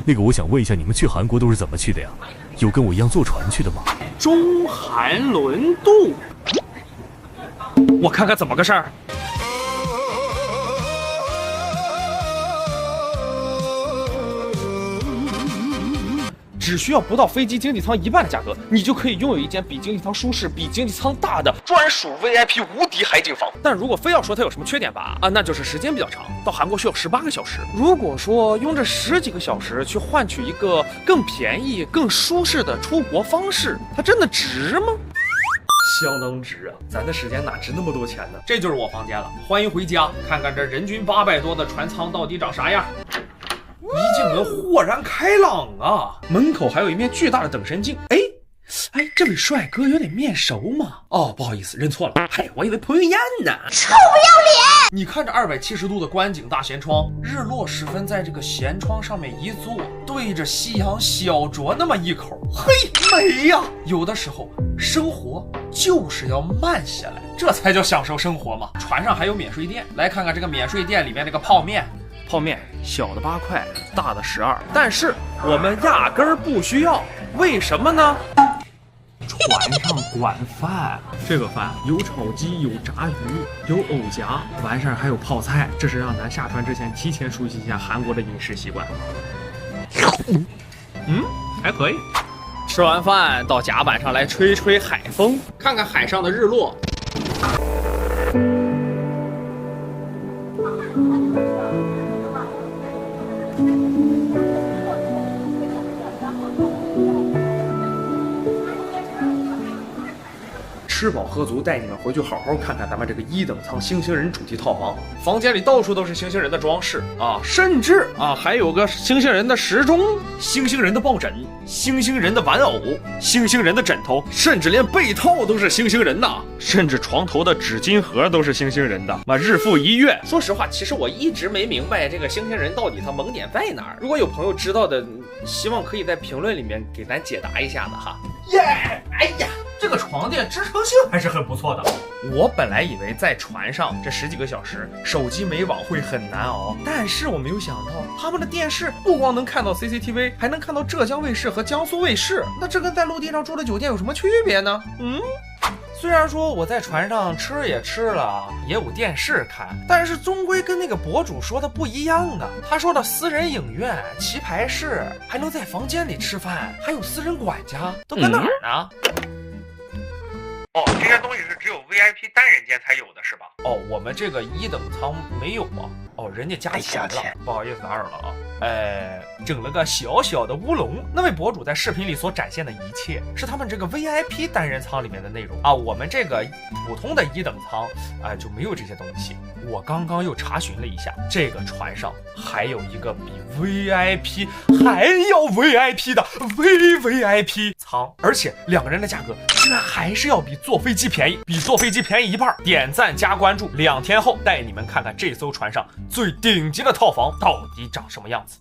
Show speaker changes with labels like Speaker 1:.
Speaker 1: 那个，我想问一下，你们去韩国都是怎么去的呀？有跟我一样坐船去的吗？
Speaker 2: 中韩轮渡，我看看怎么个事儿。只需要不到飞机经济舱一半的价格，你就可以拥有一间比经济舱舒适、比经济舱大的专属 VIP 无敌海景房。但如果非要说它有什么缺点吧，那就是时间比较长，到韩国需要18个小时。如果说用这10几个小时去换取一个更便宜、更舒适的出国方式，它真的值吗？相当值啊！咱的时间哪值那么多钱呢？这就是我房间了，欢迎回家，看看这人均800多的船舱到底长啥样。一进门豁然开朗啊！门口还有一面巨大的等身镜。哎，这位帅哥有点面熟嘛？哦，不好意思，认错了。嗨，我以为彭于晏呢。臭不要脸！你看这270度的观景大舷窗，日落时分在这个舷窗上面一坐，对着夕阳小酌那么一口，嘿，美呀！有的时候生活就是要慢下来，这才叫享受生活嘛。船上还有免税店，来看看这个免税店里面那个泡面。泡面小的8块，大的12，但是我们压根儿不需要，为什么呢？船上管饭，这个饭有炒鸡，有炸鱼，有藕夹，完事儿还有泡菜，这是让咱下船之前提前熟悉一下韩国的饮食习惯。还可以。吃完饭到甲板上来吹吹海风，看看海上的日落。吃饱喝足，带你们回去好好看看咱们这个1等舱星星人主题套房。房间里到处都是星星人的装饰啊，甚至还有个星星人的时钟、星星人的抱枕、星星人的玩偶、星星人的枕头，甚至连被套都是星星人呐，甚至床头的纸巾盒都是星星人的。日复一月，说实话，其实我一直没明白这个星星人到底它萌点在哪儿。如果有朋友知道的，希望可以在评论里面给咱解答一下子哈。耶！哎呀！这个床垫支撑性还是很不错的。我本来以为在船上这10几个小时，手机没网会很难熬，但是我没有想到，他们的电视不光能看到 CCTV， 还能看到浙江卫视和江苏卫视。那这跟在陆地上住的酒店有什么区别呢？虽然说我在船上吃也吃了，也有电视看，但是终归跟那个博主说的不一样啊。他说的私人影院、棋牌室，还能在房间里吃饭，还有私人管家，都搁哪儿呢？
Speaker 3: 这些东西是只有 VIP 单人间才有的是吧？
Speaker 2: 我们这个1等舱没有啊。人家加钱了，不好意思打扰了啊。整了个小小的乌龙。那位博主在视频里所展现的一切，是他们这个 VIP 单人舱里面的内容啊。我们这个普通的1等舱就没有这些东西。我刚刚又查询了一下，这个船上还有一个比 VIP 还要 VIP 的 VVIP 舱，而且2个人的价格居然还是要比坐飞机便宜，比坐飞机便宜1半。点赞加关注，2天后带你们看看这艘船上最顶级的套房到底长什么样子。